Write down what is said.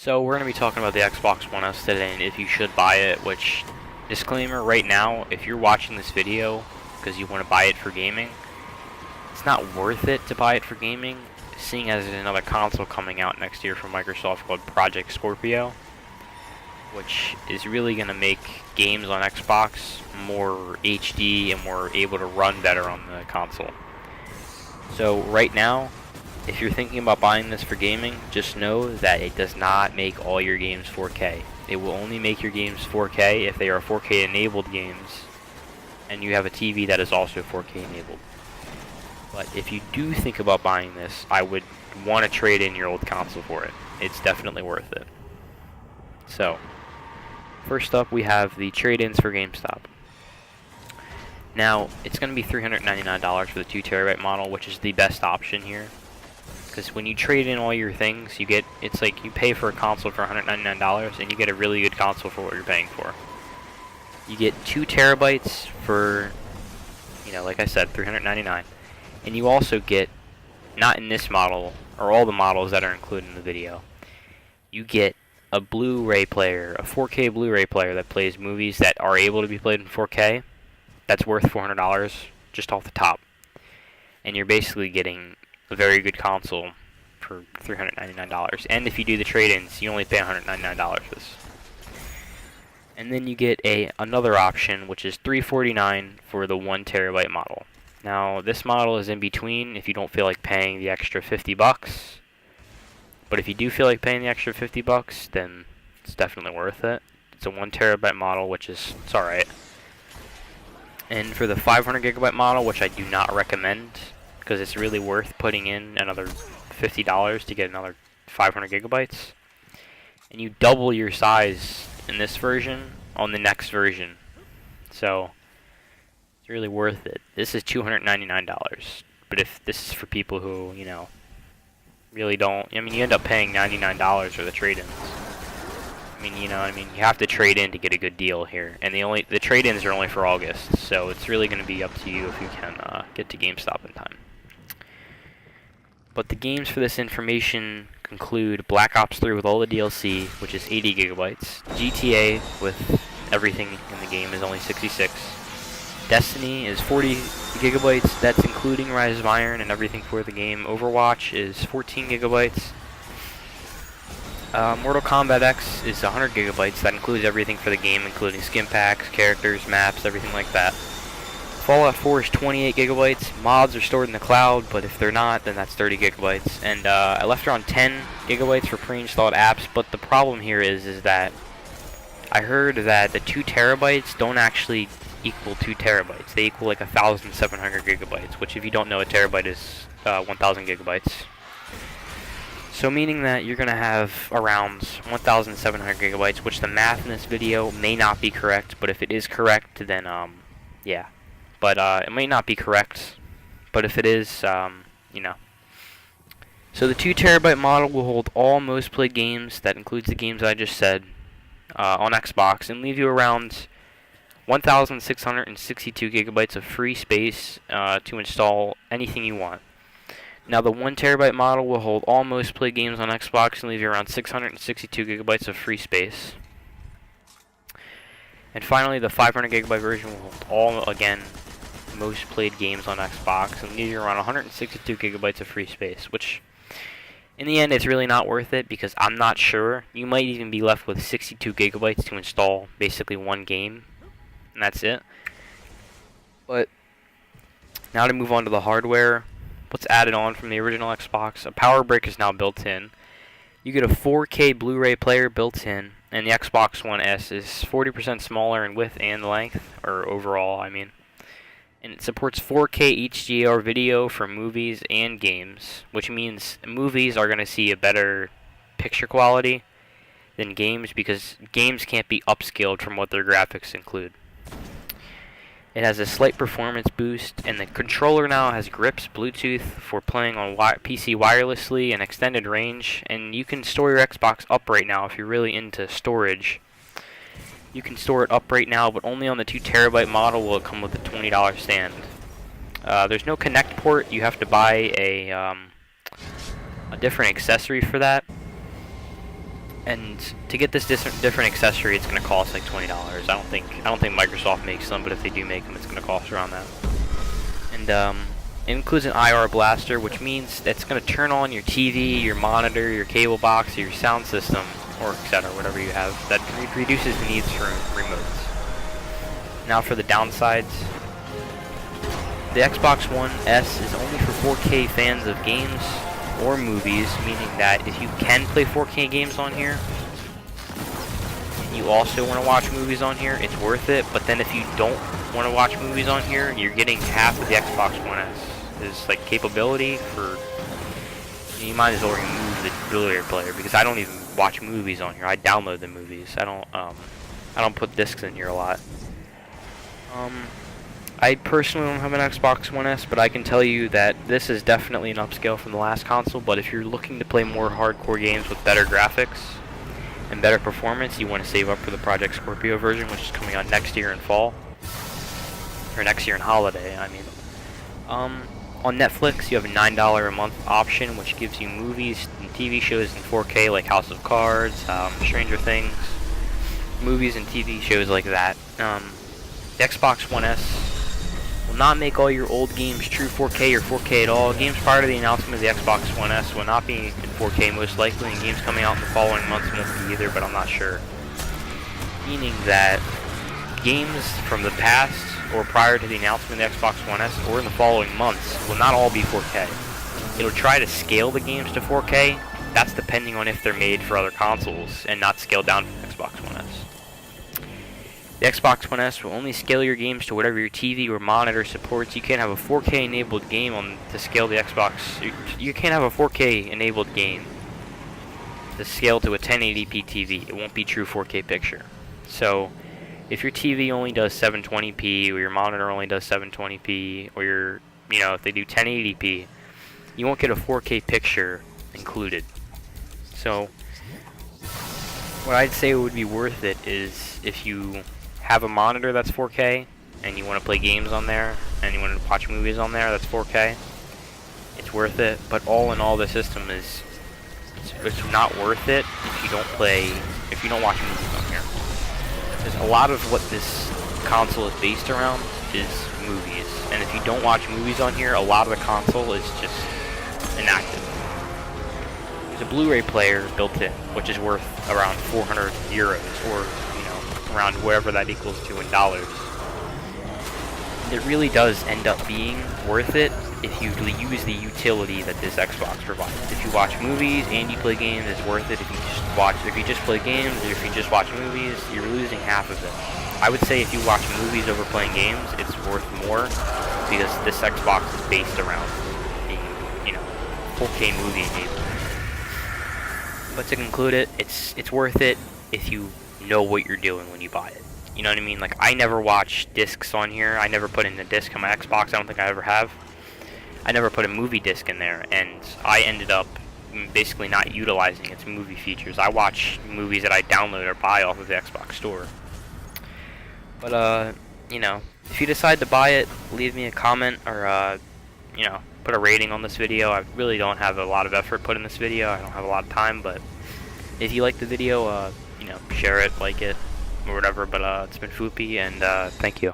So we're going to be talking about the Xbox One S today and if you should buy it, which, disclaimer right now, if you're watching this video because you want to buy it for gaming, it's not worth it to buy it for gaming, seeing as there's another console coming out next year from Microsoft called Project Scorpio, which is really going to make games on Xbox more HD and more able to run better on the console. So right now, if you're thinking about buying this for gaming, just know that it does not make all your games 4K. It will only make your games 4K if they are 4K enabled games and you have a TV that is also 4K enabled. But if you do think about buying this, I would want to trade in your old console for it. It's definitely worth it. So, first up we have the trade-ins for GameStop. Now, it's going to be $399 for the 2TB model, which is the best option here. Because when you trade in all your things, it's like you pay for a console for $199 and you get a really good console for what you're paying for. You get 2 terabytes for, like I said, $399. And you also get, not in this model, or all the models that are included in the video, you get a Blu-ray player, a 4K Blu-ray player that plays movies that are able to be played in 4K. That's worth $400 just off the top. And you're basically getting a very good console for $399. And if you do the trade-ins, you only pay $199 for this. And then you get another option, which is $349 for the 1 terabyte model. Now, this model is in between if you don't feel like paying the extra $50. But if you do feel like paying the extra $50, then it's definitely worth it. It's a 1 terabyte model, which is, it's alright. And for the 500 gigabyte model, which I do not recommend, because it's really worth putting in another $50 to get another 500 gigabytes. And you double your size in this version on the next version. So, it's really worth it. This is $299. But if this is for people who, really don't, you end up paying $99 for the trade-ins. You have to trade in to get a good deal here. And the trade-ins are only for August. So, it's really going to be up to you if you can get to GameStop in time. But the games for this information include Black Ops 3 with all the DLC, which is 80 gigabytes. GTA with everything in the game is only 66. Destiny is 40 gigabytes. That's including Rise of Iron and everything for the game. Overwatch is 14 gigabytes. Mortal Kombat X is 100 gigabytes. That includes everything for the game, including skin packs, characters, maps, everything like that. Fallout 4 is 28 gigabytes. Mods are stored in the cloud, but if they're not, then that's 30 gigabytes. And I left around 10 gigabytes for pre-installed apps, but the problem here is that I heard that the 2 terabytes don't actually equal 2 terabytes. They equal like 1,700 gigabytes, which if you don't know, a terabyte is 1,000 gigabytes. So meaning that you're going to have around 1,700 gigabytes, which the math in this video may not be correct, but if it is correct, then yeah. But it may not be correct, but if it is, So the 2 terabyte model will hold all most played games, that includes the games I just said, on Xbox, and leave you around 1,662 gigabytes of free space to install anything you want. Now the 1 terabyte model will hold all most played games on Xbox and leave you around 662 gigabytes of free space. And finally, the 500 gigabyte version will hold all, again, most played games on Xbox and leave you around 162 gigabytes of free space, which in the end it's really not worth it because I'm not sure. You might even be left with 62 gigabytes to install basically one game, and that's it. But now to move on to the hardware, what's added on from the original Xbox, a power brick is now built in. You get a 4K Blu-ray player built in, and the Xbox One S is 40% smaller in width and length, or overall, And it supports 4K HDR video for movies and games, which means movies are going to see a better picture quality than games because games can't be upscaled from what their graphics include. It has a slight performance boost, and the controller now has grips Bluetooth for playing on PC wirelessly and extended range, and you can store your Xbox upright now if you're really into storage. You can store it upright now, but only on the 2 terabyte model will it come with a $20 stand. There's no Connect port. You have to buy a different accessory for that. And to get this different accessory, it's gonna cost like $20. I don't think Microsoft makes them, but if they do make them, it's gonna cost around that. And it includes an IR blaster, which means that's gonna turn on your TV, your monitor, your cable box, your sound system, or etc. Whatever you have. That reduces the needs for remotes. Now for the downsides. The Xbox One S is only for 4K fans of games or movies, meaning that if you can play 4K games on here, and you also want to watch movies on here, it's worth it. But then if you don't want to watch movies on here, you're getting half of the Xbox One S. There's like capability for, you might as well remove the Blu-ray player, because I don't even watch movies on here. I download the movies. I don't put discs in here a lot. I personally don't have an Xbox One S, but I can tell you that this is definitely an upscale from the last console. But if you're looking to play more hardcore games with better graphics and better performance, you want to save up for the Project Scorpio version, which is coming out next year in fall. Or next year in holiday, I mean. On Netflix, you have a $9 a month option, which gives you movies and TV shows in 4K, like House of Cards, Stranger Things, movies and TV shows like that. The Xbox One S will not make all your old games true 4K or 4K at all. Games prior to the announcement of the Xbox One S will not be in 4K most likely, and games coming out in the following months won't be either, but I'm not sure. Meaning that games from the past or prior to the announcement of the Xbox One S or in the following months will not all be 4K. It'll try to scale the games to 4K. That's depending on if they're made for other consoles and not scaled down for Xbox One S. The Xbox One S will only scale your games to whatever your TV or monitor supports. You can't have a 4K enabled game to scale the Xbox. You can't have a 4K enabled game to scale to a 1080p TV. It won't be true 4K picture. So if your TV only does 720p or your monitor only does 720p or if they do 1080p, you won't get a 4K picture included. So what I'd say would be worth it is if you have a monitor that's 4K and you want to play games on there and you want to watch movies on there that's 4K, it's worth it. But all in all, the system is it's not worth it if you don't watch movies on here. Because a lot of what this console is based around is movies, and if you don't watch movies on here, a lot of the console is just inactive. There's a Blu-ray player built in, which is worth around 400 euros, or around wherever that equals to in dollars. It really does end up being worth it if you use the utility that this Xbox provides. If you watch movies and you play games, it's worth it. If you just play games, or if you just watch movies, you're losing half of it. I would say if you watch movies over playing games, it's worth more, because this Xbox is based around being, 4K movie enabled. But to conclude it, it's worth it if you know what you're doing when you buy it. You know what I mean? Like, I never watch discs on here. I never put in a disc on my Xbox. I don't think I ever have. I never put a movie disc in there, and I ended up basically not utilizing its movie features. I watch movies that I download or buy off of the Xbox store. But, if you decide to buy it, leave me a comment or, put a rating on this video. I really don't have a lot of effort put in this video. I don't have a lot of time, but if you like the video, share it, like it, or whatever. But it's been Foopy, and thank you.